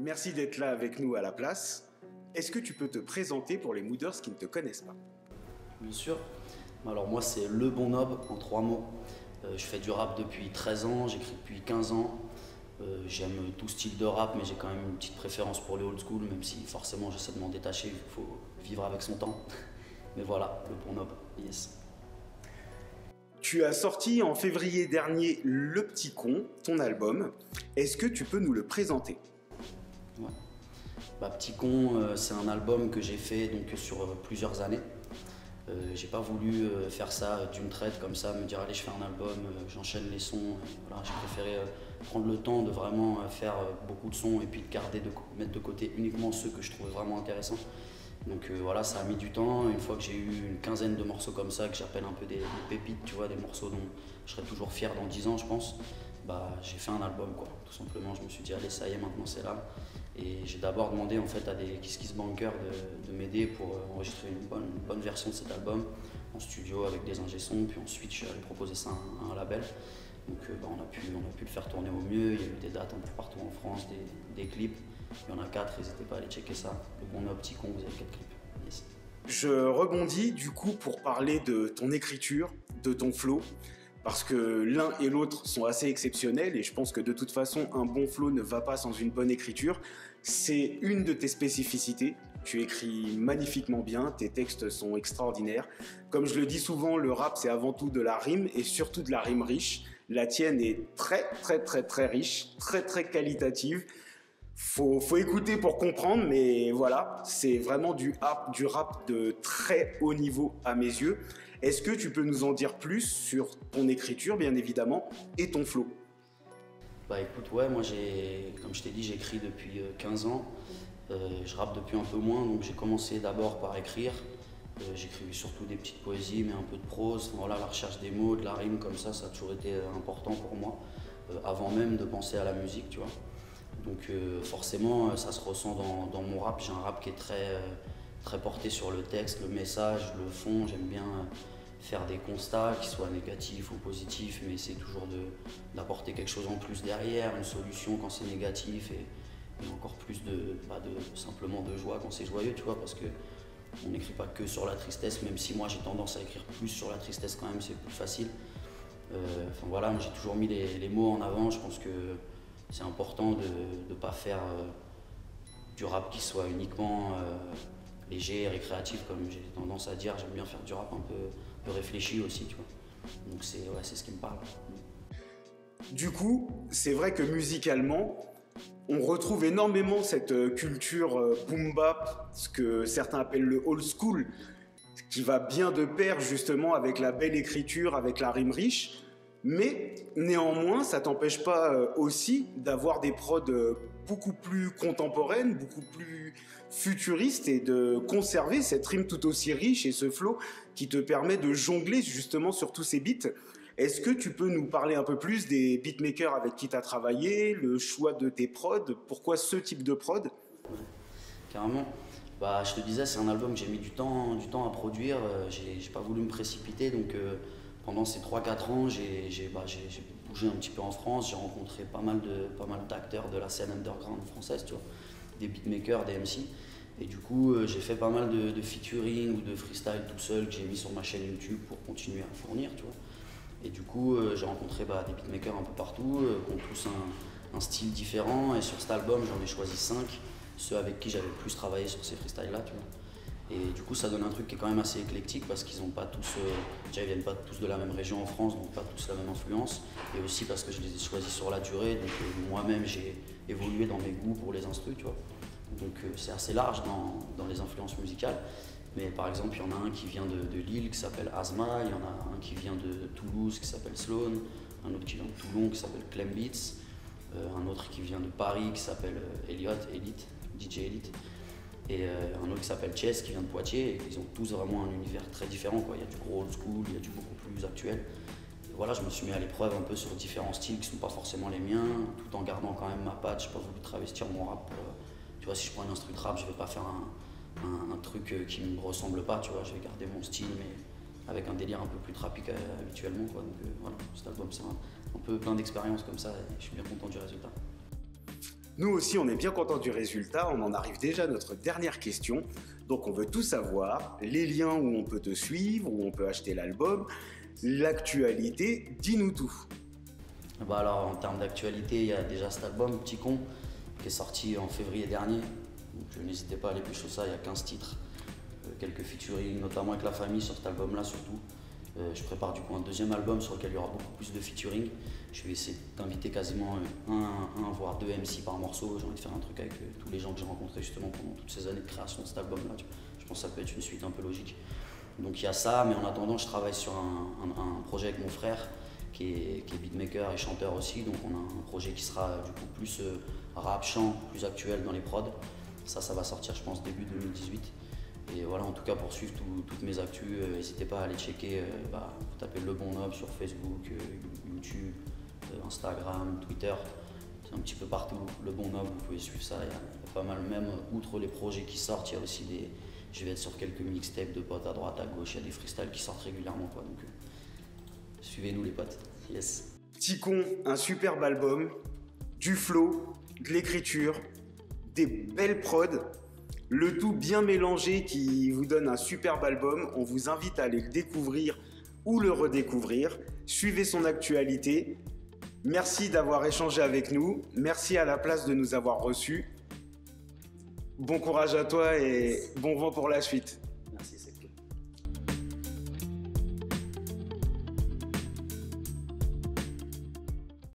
Merci d'être là avec nous à la place. Est-ce que tu peux te présenter pour les mooders qui ne te connaissent pas? Bien sûr. Alors moi c'est Le Bon Nob en 3 mots. Je fais du rap depuis 13 ans, j'écris depuis 15 ans. J'aime tout style de rap, mais j'ai quand même une petite préférence pour les old school, même si forcément j'essaie de m'en détacher, il faut vivre avec son temps. Mais voilà, Le Bon Nob, yes. Tu as sorti en février dernier Le Petit Con, ton album. Est-ce que tu peux nous le présenter? Ouais. Petit Con, c'est un album que j'ai fait donc, sur plusieurs années. J'ai pas voulu faire ça d'une traite comme ça, me dire allez je fais un album, j'enchaîne les sons. Voilà, j'ai préféré prendre le temps de vraiment faire beaucoup de sons et puis de garder, mettre de côté uniquement ceux que je trouvais vraiment intéressants. Donc voilà, ça a mis du temps. Une fois que j'ai eu une quinzaine de morceaux comme ça, que j'appelle un peu des pépites, tu vois, des morceaux dont je serai toujours fier dans 10 ans je pense, j'ai fait un album quoi. Tout simplement, je me suis dit allez ça y est, maintenant c'est là. Et j'ai d'abord demandé en fait à des KissKissBankers de m'aider pour enregistrer une bonne version de cet album en studio avec des ingé sons. Puis ensuite je suis allé proposer ça à un label. Donc on a pu le faire tourner au mieux. Il y a eu des dates un peu partout en France, des clips. Il y en a 4, n'hésitez pas à aller checker ça. Le Bon Nob, Petit Con, vous avez 4 clips. Yes. Je rebondis du coup pour parler de ton écriture, de ton flow, parce que l'un et l'autre sont assez exceptionnels et je pense que de toute façon un bon flow ne va pas sans une bonne écriture. C'est une de tes spécificités. Tu écris magnifiquement bien, tes textes sont extraordinaires. Comme je le dis souvent, le rap c'est avant tout de la rime et surtout de la rime riche. La tienne est très riche, très qualitative. Faut écouter pour comprendre, mais voilà, c'est vraiment du rap de très haut niveau à mes yeux. Est-ce que tu peux nous en dire plus sur ton écriture, bien évidemment, et ton flow? Écoute, ouais, moi comme je t'ai dit, j'écris depuis 15 ans. Je rappe depuis un peu moins, donc j'ai commencé d'abord par écrire. J'écrivais surtout des petites poésies, mais un peu de prose. Voilà, la recherche des mots, de la rime comme ça a toujours été important pour moi, avant même de penser à la musique, tu vois. Donc forcément, ça se ressent dans mon rap. J'ai un rap qui est très porté sur le texte, le message, le fond. J'aime bien faire des constats, qui soient négatifs ou positifs, mais essayer toujours d'apporter quelque chose en plus derrière, une solution quand c'est négatif et encore plus simplement de joie quand c'est joyeux, tu vois, parce que on n'écrit pas que sur la tristesse, même si moi j'ai tendance à écrire plus sur la tristesse quand même, c'est plus facile. Voilà, j'ai toujours mis les mots en avant. Je pense que c'est important de ne pas faire du rap qui soit uniquement léger, récréatif, comme j'ai tendance à dire. J'aime bien faire du rap un peu réfléchi aussi, tu vois. Donc c'est ce qui me parle. Du coup, c'est vrai que musicalement, on retrouve énormément cette culture boom bap, ce que certains appellent le old school, qui va bien de pair justement avec la belle écriture, avec la rime riche. Mais néanmoins, ça t'empêche pas aussi d'avoir des prods beaucoup plus contemporaines, beaucoup plus futuristes et de conserver cette rime tout aussi riche et ce flow qui te permet de jongler justement sur tous ces beats. Est-ce que tu peux nous parler un peu plus des beatmakers avec qui tu as travaillé, le choix de tes prods, pourquoi ce type de prod? Ouais, carrément. Je te disais, c'est un album que j'ai mis du temps à produire. J'ai pas voulu me précipiter, donc pendant ces 3-4 ans, j'ai bougé un petit peu en France. J'ai rencontré pas mal d'acteurs de la scène underground française, tu vois, des beatmakers, des MC. Et du coup, j'ai fait pas mal de featuring ou de freestyle tout seul que j'ai mis sur ma chaîne YouTube pour continuer à fournir, tu vois. Et du coup, j'ai rencontré des beatmakers un peu partout, qui ont tous un style différent. Et sur cet album, j'en ai choisi 5, ceux avec qui j'avais le plus travaillé sur ces freestyles-là, tu vois. Et du coup, ça donne un truc qui est quand même assez éclectique parce qu'ils ont pas tous, déjà ils viennent pas tous de la même région en France, donc pas tous la même influence. Et aussi parce que je les ai choisis sur la durée, donc moi-même j'ai évolué dans mes goûts pour les instrus, tu vois. Donc c'est assez large dans les influences musicales. Mais par exemple, il y en a un qui vient de Lille qui s'appelle Asma, il y en a un qui vient de Toulouse qui s'appelle Sloan, un autre qui vient de Toulon qui s'appelle Clem Beats, un autre qui vient de Paris qui s'appelle Elite, DJ Elite. Et un autre qui s'appelle Chess qui vient de Poitiers, et ils ont tous vraiment un univers très différent, quoi. Il y a du gros old school, il y a du beaucoup plus actuel. Et voilà, je me suis mis à l'épreuve un peu sur différents styles qui ne sont pas forcément les miens, tout en gardant quand même ma patte. Je n'ai pas voulu travestir mon rap. Tu vois, si je prends un instru de rap, je ne vais pas faire un truc qui ne me ressemble pas, tu vois. Je vais garder mon style, mais avec un délire un peu plus trapique habituellement, quoi. Donc voilà, cet album, c'est un peu plein d'expériences comme ça, et je suis bien content du résultat. Nous aussi, on est bien content du résultat. On en arrive déjà à notre dernière question. Donc, on veut tout savoir. Les liens où on peut te suivre, où on peut acheter l'album, l'actualité. Dis-nous tout. Bah alors, en termes d'actualité, il y a déjà cet album, Petit Con, qui est sorti en février dernier. Donc, n'hésitez pas à aller pêcher ça, il y a 15 titres. Quelques featuring, notamment avec la famille sur cet album-là surtout. Je prépare du coup un deuxième album sur lequel il y aura beaucoup plus de featuring. Je vais essayer d'inviter quasiment un voire deux MC par morceau. J'ai envie de faire un truc avec tous les gens que j'ai rencontrés justement pendant toutes ces années de création de cet album-là. Je pense que ça peut être une suite un peu logique. Donc il y a ça, mais en attendant je travaille sur un projet avec mon frère qui est beatmaker et chanteur aussi. Donc on a un projet qui sera du coup plus rap, chant, plus actuel dans les prods. Ça va sortir je pense début 2018. Et voilà, en tout cas pour suivre toutes mes actus, n'hésitez pas à aller checker, vous tapez Le Bon Nob sur Facebook, YouTube, Instagram, Twitter, c'est un petit peu partout, Le Bon Nob, vous pouvez suivre ça, il y a pas mal, même outre les projets qui sortent, il y a aussi je vais être sur quelques mixtapes de potes à droite, à gauche, il y a des freestyles qui sortent régulièrement quoi, donc suivez-nous les potes, yes. Petit Con, un superbe album, du flow, de l'écriture, des belles prods. Le tout bien mélangé qui vous donne un superbe album. On vous invite à aller le découvrir ou le redécouvrir. Suivez son actualité. Merci d'avoir échangé avec nous. Merci à La Place de nous avoir reçus. Bon courage à toi et bon vent pour la suite. Merci, c'est